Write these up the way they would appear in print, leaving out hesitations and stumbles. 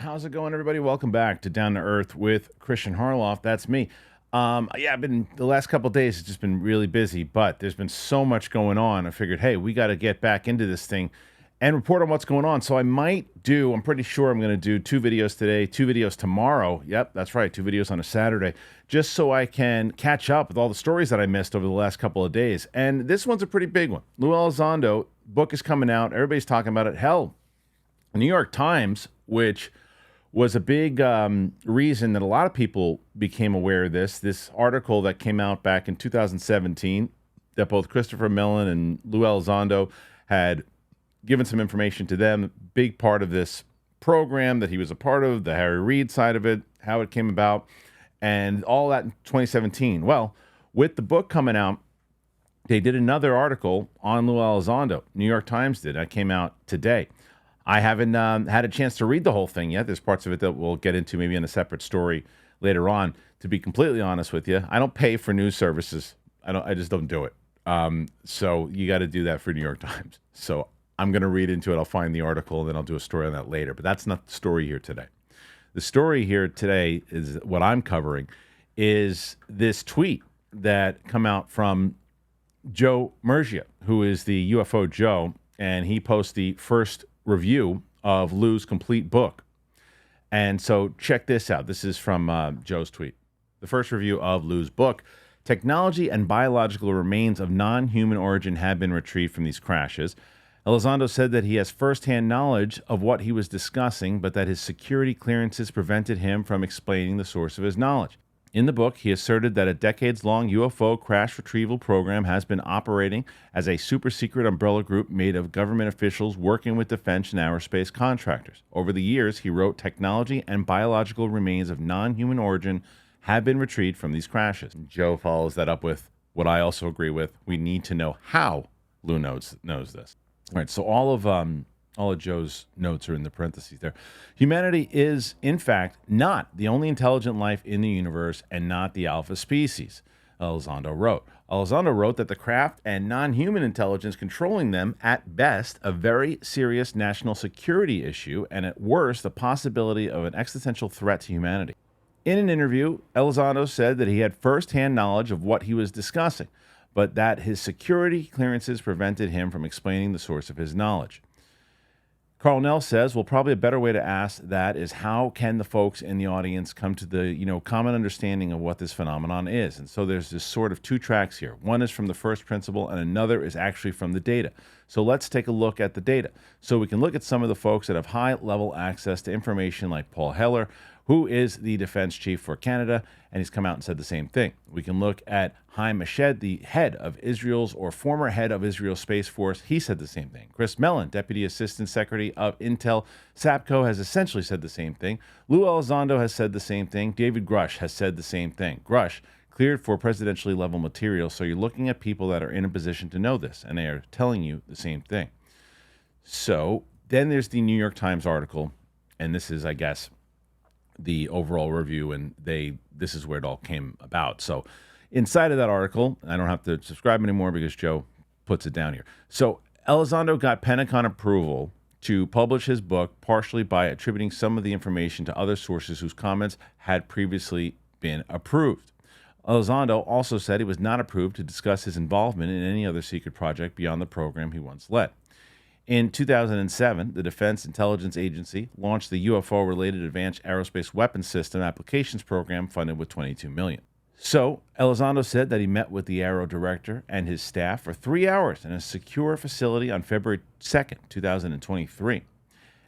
How's it going, everybody? Welcome back to Down to Earth with Kristian Harloff. That's me. I've been the last couple of days. It's just been really busy, but there's been so much going on. I figured, hey, we got to get back into this thing and report on what's going on. So I'm pretty sure I'm going to do 2 videos today, 2 videos tomorrow. Yep, that's right, 2 videos on a Saturday, just so I can catch up with all the stories that I missed over the last couple of days. And this one's a pretty big one. Lue Elizondo book is coming out. Everybody's talking about it. Hell, New York Times, which was a big reason that a lot of people became aware of this article that came out back in 2017 that both Christopher Mellon and Lue Elizondo had given some information to them. Big part of this program that he was a part of, the Harry Reid side of it, how it came about, and all that in 2017. Well, with the book coming out, they did another article on Lue Elizondo. New York Times did. That came out today. I haven't had a chance to read the whole thing yet. There's parts of it that we'll get into maybe in a separate story later on. To be completely honest with you, I don't pay for news services. I just don't do it. So you got to do that for New York Times. So I'm going to read into it. I'll find the article and then I'll do a story on that later. But that's not the story here today. The story here today is what I'm covering is this tweet that come out from Joe Murgia, who is the UFO Joe, and he posts the first review of Lue's complete book. And so check this out. This is from Joe's tweet. The first review of Lue's book. Technology and biological remains of non-human origin have been retrieved from these crashes. Elizondo said that he has firsthand knowledge of what he was discussing, but that his security clearances prevented him from explaining the source of his knowledge. In the book, he asserted that a decades-long UFO crash retrieval program has been operating as a super-secret umbrella group made of government officials working with defense and aerospace contractors. Over the years, he wrote, technology and biological remains of non-human origin have been retrieved from these crashes. And Joe follows that up with what I also agree with. We need to know how Lue knows this. All right, so all of Joe's notes are in the parentheses there. Humanity is, in fact, not the only intelligent life in the universe and not the alpha species, Elizondo wrote. Elizondo wrote that the craft and non-human intelligence controlling them, at best, a very serious national security issue, and at worst, the possibility of an existential threat to humanity. In an interview, Elizondo said that he had first-hand knowledge of what he was discussing, but that his security clearances prevented him from explaining the source of his knowledge. Carl Nell says, well, probably a better way to ask that is how can the folks in the audience come to the, common understanding of what this phenomenon is? And so there's this sort of 2 tracks here. One is from the first principle and another is actually from the data. So let's take a look at the data. So we can look at some of the folks that have high-level access to information like Paul Heller, who is the defense chief for Canada, and he's come out and said the same thing. We can look at Haim Eshed, the head of Israel's or former head of Israel's Space Force. He said the same thing. Chris Mellon, Deputy Assistant Secretary of Intel, SAPCO, has essentially said the same thing. Lue Elizondo has said the same thing. David Grush has said the same thing. Grush cleared for presidentially level material, so you're looking at people that are in a position to know this, and they are telling you the same thing. So then there's the New York Times article, and this is, I guess, the overall review, and this is where it all came about. So inside of that article, I don't have to subscribe anymore because Joe puts it down here. So Elizondo got Pentagon approval to publish his book partially by attributing some of the information to other sources whose comments had previously been approved. Elizondo also said he was not approved to discuss his involvement in any other secret project beyond the program he once led. In 2007, the Defense Intelligence Agency launched the UFO-related Advanced Aerospace Weapons System Applications Program funded with $22 million. So, Elizondo said that he met with the Aero director and his staff for 3 hours in a secure facility on February 2nd, 2023,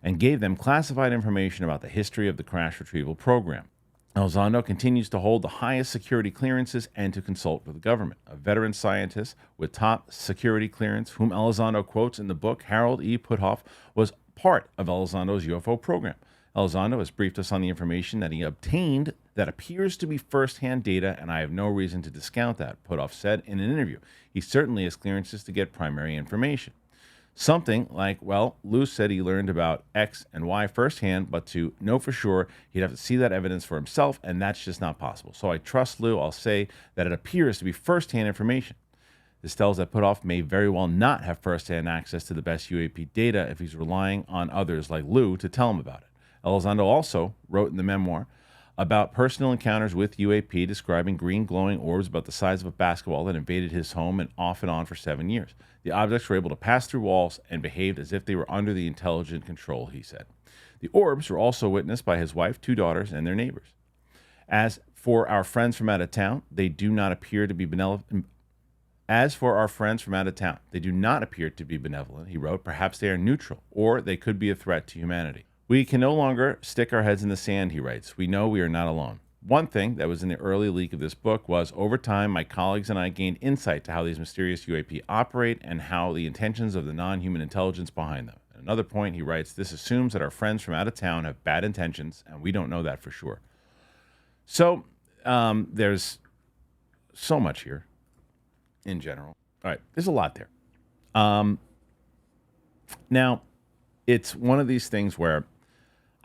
and gave them classified information about the history of the crash retrieval program. Elizondo continues to hold the highest security clearances and to consult with the government. A veteran scientist with top security clearance, whom Elizondo quotes in the book, Harold E. Puthoff, was part of Elizondo's UFO program. Elizondo has briefed us on the information that he obtained that appears to be first-hand data, and I have no reason to discount that, Puthoff said in an interview. He certainly has clearances to get primary information. Something like, well, Lue said he learned about X and Y firsthand, but to know for sure, he'd have to see that evidence for himself, and that's just not possible. So I trust Lue. I'll say that it appears to be firsthand information. This tells that Puthoff may very well not have firsthand access to the best UAP data if he's relying on others like Lue to tell him about it. Elizondo also wrote in the memoir about personal encounters with UAP, describing green glowing orbs about the size of a basketball that invaded his home and off and on for 7 years. The objects were able to pass through walls and behaved as if they were under the intelligent control, he said. The orbs were also witnessed by his wife, 2 daughters, and their neighbors. As for our friends from out of town, they do not appear to be benevolent. As for our friends from out of town, they do not appear to be benevolent, he wrote. Perhaps they are neutral, or they could be a threat to humanity. We can no longer stick our heads in the sand, he writes. We know we are not alone. One thing that was in the early leak of this book was, over time, my colleagues and I gained insight to how these mysterious UAP operate and how the intentions of the non-human intelligence behind them. At another point, he writes, this assumes that our friends from out of town have bad intentions, and we don't know that for sure. So there's so much here in general. All right, there's a lot there. Now, it's one of these things where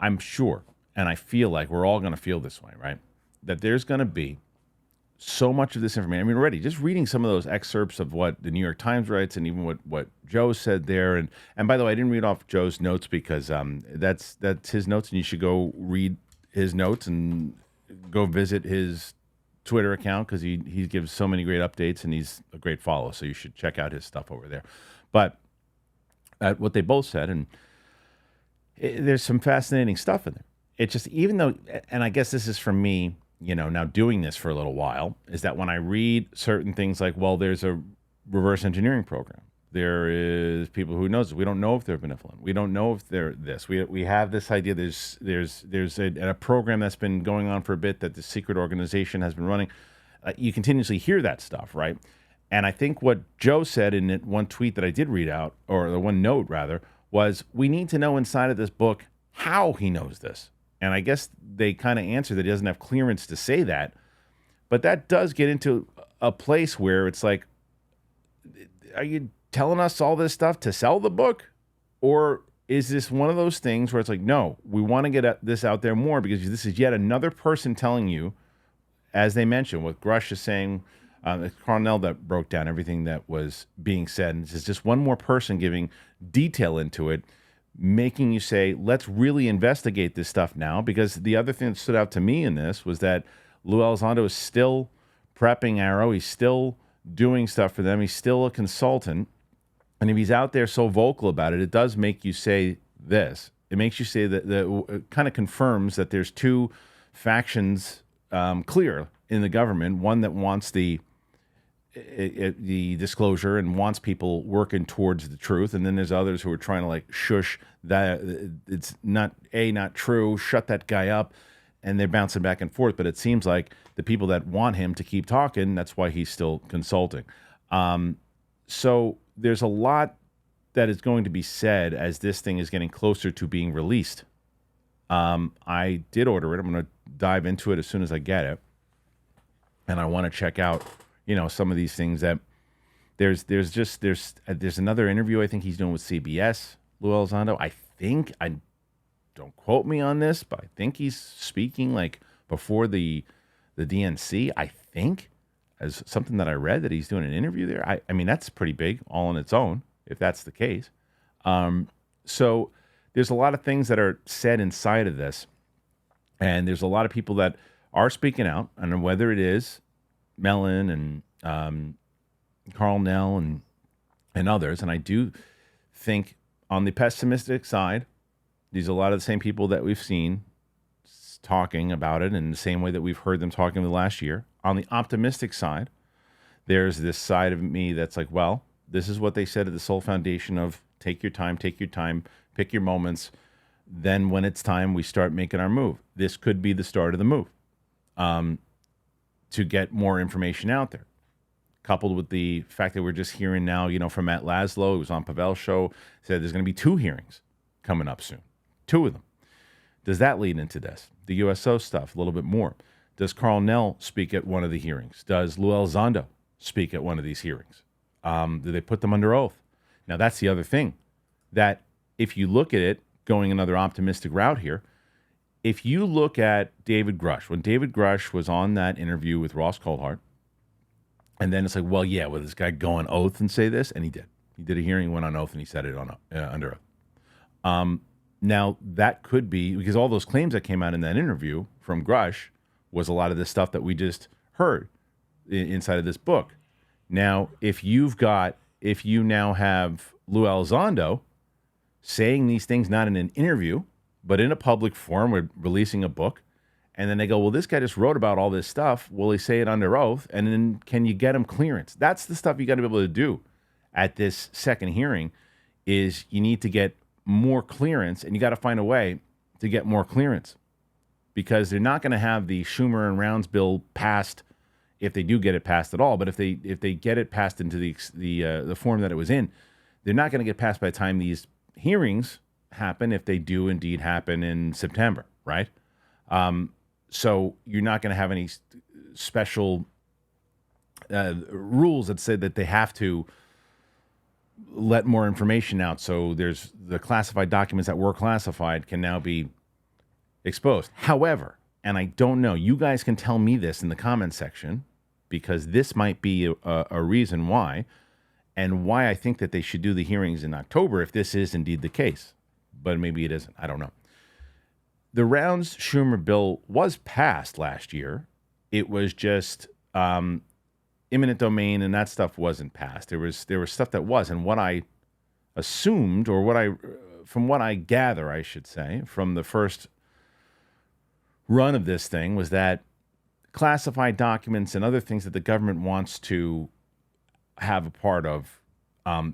I'm sure, and I feel like we're all going to feel this way, right? That there's going to be so much of this information. I mean, already just reading some of those excerpts of what the New York Times writes, and even what Joe said there. And by the way, I didn't read off Joe's notes because that's his notes, and you should go read his notes and go visit his Twitter account because he gives so many great updates, and he's a great follow. So you should check out his stuff over there. But what they both said, and there's some fascinating stuff in there. It just, even though, and I guess this is from me, now doing this for a little while, is that when I read certain things like, well, there's a reverse engineering program. There is people who knows. We don't know if they're benevolent. We don't know if they're this. We have this idea. There's a program that's been going on for a bit that the secret organization has been running. You continuously hear that stuff, right? And I think what Joe said in one tweet that I did read out, or the one note rather, was we need to know inside of this book how he knows this. And I guess they kind of answered that he doesn't have clearance to say that. But that does get into a place where it's like, are you telling us all this stuff to sell the book? Or is this one of those things where it's like, no, we want to get this out there more because this is yet another person telling you, as they mentioned, what Grush is saying, Cornell that broke down everything that was being said. And it's just one more person giving detail into it, making you say, let's really investigate this stuff now. Because the other thing that stood out to me in this was that Lue Elizondo is still prepping Arrow. He's still doing stuff for them. He's still a consultant. And if he's out there so vocal about it, it does make you say this. It makes you say that it kind of confirms that there's two factions clear in the government. One that wants the disclosure and wants people working towards the truth, and then there's others who are trying to like shush that it's not true, shut that guy up, and they're bouncing back and forth. But it seems like the people that want him to keep talking, that's why he's still consulting. So there's a lot that is going to be said as this thing is getting closer to being released. I did order it. I'm going to dive into it as soon as I get it, and I want to check out some of these things that there's another interview I think he's doing with CBS, Lue Elizondo. I don't quote me on this, but I think he's speaking like before the DNC, I think, as something that I read, that he's doing an interview there. I mean, that's pretty big all on its own, if that's the case. So there's a lot of things that are said inside of this, and there's a lot of people that are speaking out, and whether it is Mellon and Carl Nell and others. And I do think on the pessimistic side, these are a lot of the same people that we've seen talking about it in the same way that we've heard them talking the last year. On the optimistic side, there's this side of me that's like, well, this is what they said at the Soul Foundation of take your time, pick your moments. Then when it's time, we start making our move. This could be the start of the move. To get more information out there, coupled with the fact that we're just hearing now, from Matt Laszlo, who was on Pavel's show, said there's going to be 2 hearings coming up soon, 2 of them. Does that lead into this? The USO stuff, a little bit more. Does Carl Nell speak at one of the hearings? Does Lue Elizondo speak at one of these hearings? Do they put them under oath? Now, that's the other thing, that if you look at it, going another optimistic route here, if you look at David Grush, when David Grush was on that interview with Ross Coulthart, and then it's like, well, yeah, will this guy go on oath and say this? And he did. He did a hearing, went on oath, and he said it on under oath. Now, that could be because all those claims that came out in that interview from Grush was a lot of the stuff that we just heard inside of this book. Now, if you now have Lue Elizondo saying these things not in an interview, but in a public forum, we're releasing a book, and then they go, well, this guy just wrote about all this stuff. Will he say it under oath? And then can you get him clearance? That's the stuff you got to be able to do at this second hearing is you need to get more clearance, and you got to find a way to get more clearance because they're not going to have the Schumer and Rounds bill passed if they do get it passed at all. But if they get it passed into the form that it was in, they're not going to get passed by the time these hearings happen if they do indeed happen in September, right? So you're not going to have any special rules that say that they have to let more information out. So there's the classified documents that were classified can now be exposed. However, and I don't know, you guys can tell me this in the comment section because this might be a reason why and why I think that they should do the hearings in October if this is indeed the case. But maybe it isn't. I don't know. The Rounds Schumer bill was passed last year. It was just eminent domain and that stuff wasn't passed. There was stuff that was, and what I assumed, or from what I gather, I should say, from the first run of this thing was that classified documents and other things that the government wants to have a part of,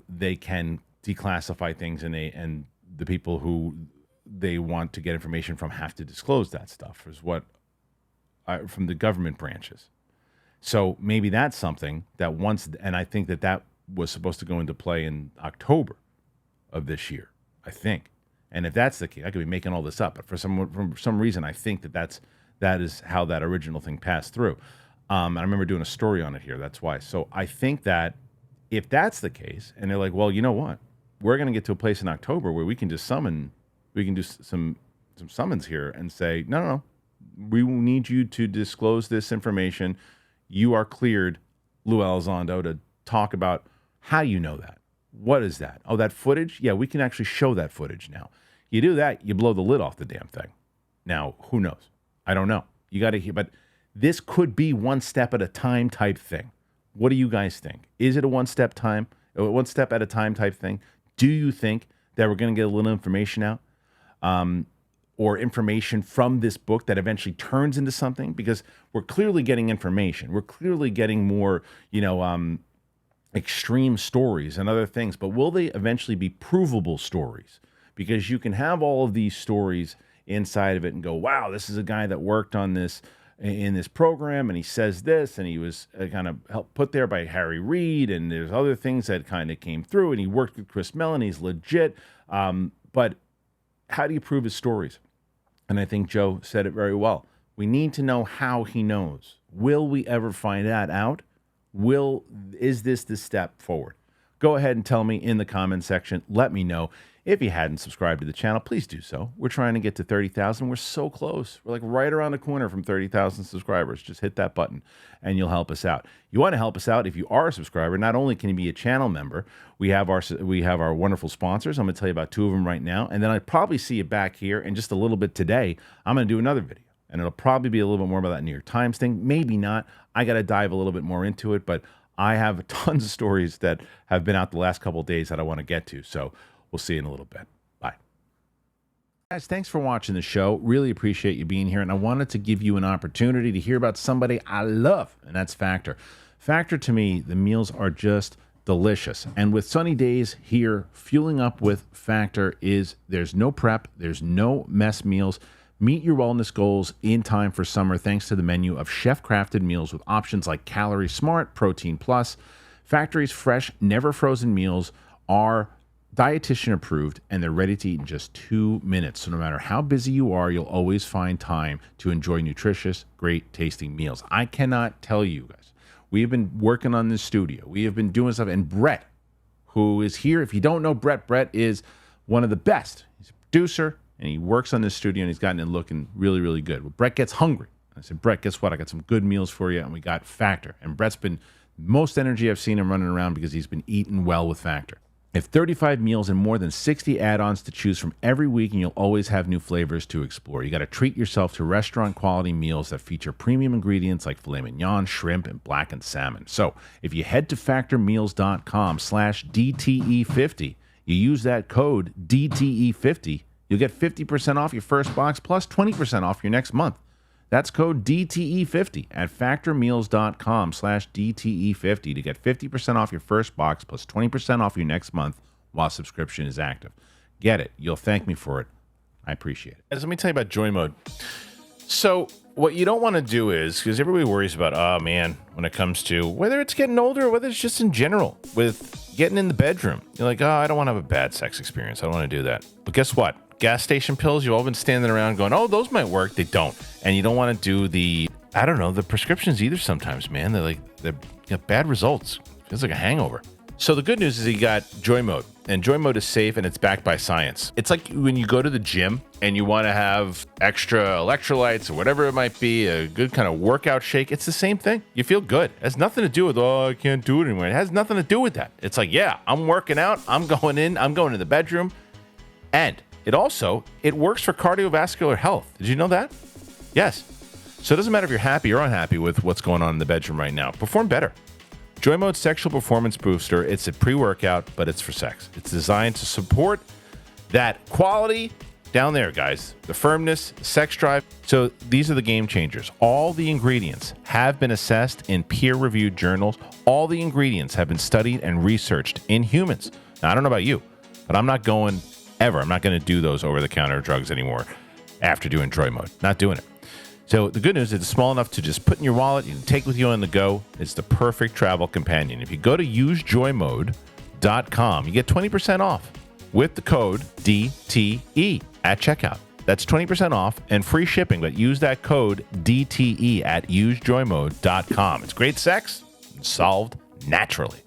they can declassify things, and the people who they want to get information from have to disclose that stuff, is what from the government branches. So maybe that's something that and I think that was supposed to go into play in October of this year, I think. And if that's the case, I could be making all this up, but for some reason, I think that is how that original thing passed through. I remember doing a story on it here. That's why. So I think that if that's the case, and they're like, well, you know what? We're going to get to a place in October where we can do some summons here and say, no, we will need you to disclose this information. You are cleared, Lue Elizondo, to talk about how you know that. What is that? Oh, that footage? Yeah, we can actually show that footage now. You do that, you blow the lid off the damn thing. Now, who knows? I don't know. You got to hear, but this could be one step at a time type thing. What do you guys think? Is it a one step at a time type thing? Do you think that we're going to get a little information out? Or information from this book that eventually turns into something, because we're clearly getting information. We're clearly getting more, extreme stories and other things, but will they eventually be provable stories? Because you can have all of these stories inside of it and go, wow, this is a guy that worked on this in this program and he says this, and he was kind of helped put there by Harry Reid, and there's other things that kind of came through, and he worked with Chris Mellon, he's legit. But how do you prove his stories? And I think Joe said it very well. We need to know how he knows. Will we ever find that out? Is this the step forward? Go ahead and tell me in the comment section. Let me know. If you hadn't subscribed to the channel, please do so. We're trying to get to 30,000. We're so close. We're like right around the corner from 30,000 subscribers. Just hit that button and you'll help us out. You want to help us out if you are a subscriber. Not only can you be a channel member, we have our wonderful sponsors. I'm going to tell you about two of them right now. And then I'll probably see you back here in just a little bit today. I'm going to do another video. And it'll probably be a little bit more about that New York Times thing. Maybe not. I got to dive a little bit more into it. But I have tons of stories that have been out the last couple of days that I want to get to. So we'll see you in a little bit. Bye. Guys, thanks for watching the show. Really appreciate you being here. And I wanted to give you an opportunity to hear about somebody I love, and that's Factor. Factor, to me, the meals are just delicious. And with sunny days here, fueling up with Factor there's no prep, there's no mess meals. Meet your wellness goals in time for summer thanks to the menu of chef-crafted meals with options like Calorie Smart, Protein Plus. Factory's fresh, never frozen meals are dietitian approved, and they're ready to eat in just 2 minutes. So no matter how busy you are, you'll always find time to enjoy nutritious, great tasting meals. I cannot tell you guys, we have been working on this studio. We have been doing stuff, and Brett, who is here, if you don't know Brett is one of the best. He's a producer, and he works on this studio, and he's gotten it looking really, really good. Well, Brett gets hungry. I said, Brett, guess what? I got some good meals for you, and we got Factor. And Brett's been most energy I've seen him running around because he's been eating well with Factor. They have 35 meals and more than 60 add-ons to choose from every week, and you'll always have new flavors to explore. You got to treat yourself to restaurant-quality meals that feature premium ingredients like filet mignon, shrimp, and blackened salmon. So if you head to factormeals.com/DTE50, you use that code DTE50, you'll get 50% off your first box plus 20% off your next month. That's code DTE50 at factormeals.com/DTE50 to get 50% off your first box plus 20% off your next month while subscription is active. Get it. You'll thank me for it. I appreciate it. Let me tell you about Joy Mode. So what you don't want to do is, because everybody worries about, oh man, when it comes to whether it's getting older or whether it's just in general with getting in the bedroom. You're like, oh, I don't want to have a bad sex experience. I don't want to do that. But guess what? Gas station pills, you've all been standing around going, oh, those might work. They don't. And you don't want to do the prescriptions either sometimes, man. They got bad results. Feels like a hangover. So the good news is you got Joy Mode. And Joy Mode is safe and it's backed by science. It's like when you go to the gym and you want to have extra electrolytes or whatever it might be, a good kind of workout shake. It's the same thing. You feel good. It has nothing to do with, oh, I can't do it anymore. It has nothing to do with that. It's like, yeah, I'm working out. I'm going to the bedroom. And it works for cardiovascular health. Did you know that? Yes. So it doesn't matter if you're happy or unhappy with what's going on in the bedroom right now. Perform better. Joy Mode Sexual Performance Booster. It's a pre-workout, but it's for sex. It's designed to support that quality down there, guys. The firmness, the sex drive. So these are the game changers. All the ingredients have been assessed in peer-reviewed journals. All the ingredients have been studied and researched in humans. Now, I don't know about you, but I'm not going to do those over-the-counter drugs anymore after doing Joy Mode. Not doing it. So the good news is it's small enough to just put in your wallet. You can take with you on the go. It's the perfect travel companion. If you go to usejoymode.com, you get 20% off with the code DTE at checkout. That's 20% off and free shipping, but use that code DTE at usejoymode.com. It's great sex solved naturally.